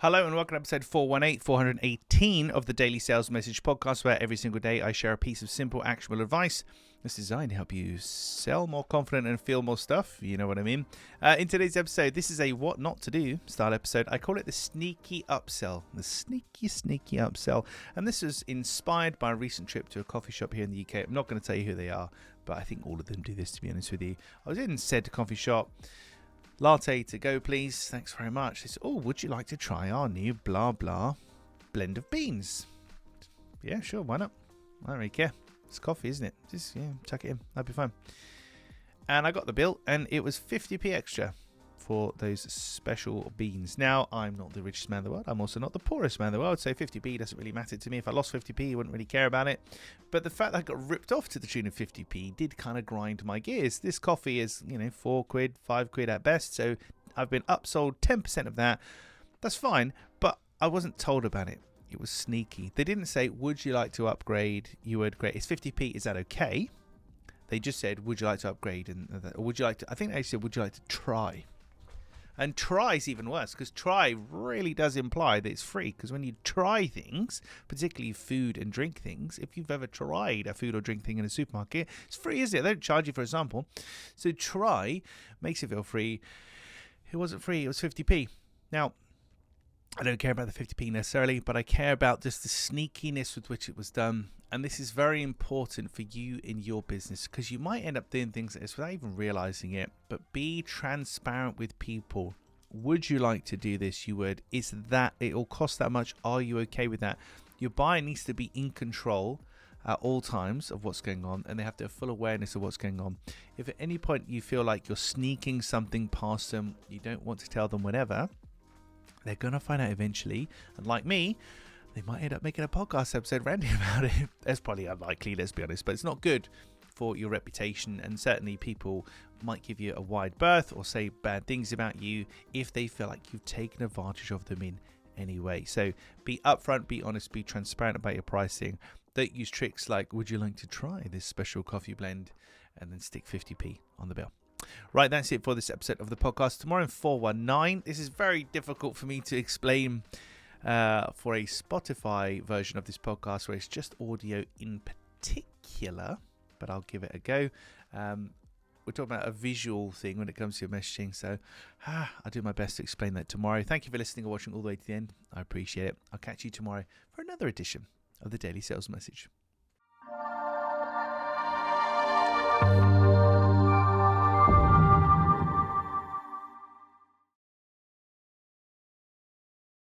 Hello and welcome to episode 418 of the Daily Sales Message Podcast, where every single day I share a piece of simple, actionable advice that's designed to help you sell more confident and feel more stuff. You know what I mean? In today's episode, this is a what not to do style episode. I call it the sneaky upsell. The sneaky upsell. And this was inspired by a recent trip to a coffee shop here in the UK. I'm not going to tell you who they are, but I think all of them do this, to be honest with you. I was in said coffee shop. Latte to go, please. Thanks very much. They said, oh, would you like to try our new blah blah blend of beans? Yeah, sure, why not? I don't really care. It's coffee, isn't it? Just, chuck it in. That'd be fine. And I got the bill, and it was 50p extra for those special beans. Now, I'm not the richest man in the world. I'm also not the poorest man in the world, so 50p doesn't really matter to me. If I lost 50p, I wouldn't really care about it. But the fact that I got ripped off to the tune of 50p did kind of grind my gears. This coffee is, £4, £5 at best, so I've been upsold 10% of that. That's fine, but I wasn't told about it. It was sneaky. They didn't say, would you like to upgrade? You would great. It's 50p. Is that okay? They just said, would you like to upgrade? Or would you like to, I think they said, would you like to try? And try is even worse, because try really does imply that it's free. Because when you try things, particularly food and drink things, if you've ever tried a food or drink thing in a supermarket, it's free, isn't it? They don't charge you for a sample. So try makes it feel free. It wasn't free, it was 50p. Now, I don't care about the 50p necessarily, but I care about just the sneakiness with which it was done. And this is very important for you in your business, because you might end up doing things like this without even realizing it. But be transparent with people. Would you like to do this? You would. Is that it will cost that much? Are you okay with that? Your buyer needs to be in control at all times of what's going on, and they have to have full awareness of what's going on. If at any point you feel like you're sneaking something past them, you don't want to tell them whatever, they're going to find out eventually. And like me, they might end up making a podcast episode ranting about it. That's probably unlikely, let's be honest, but it's not good for your reputation. And certainly people might give you a wide berth or say bad things about you if they feel like you've taken advantage of them in any way. So be upfront, be honest, be transparent about your pricing. Don't use tricks like, would you like to try this special coffee blend? And then stick 50p on the bill. Right, that's it for this episode of the podcast. Tomorrow in 419. This is very difficult for me to explain for a Spotify version of this podcast, where it's just audio in particular, but I'll give it a go. We're talking about a visual thing when it comes to your messaging, so I'll do my best to explain that tomorrow. Thank you for listening or watching all the way to the end. I appreciate it. I'll catch you tomorrow for another edition of the Daily Sales Message.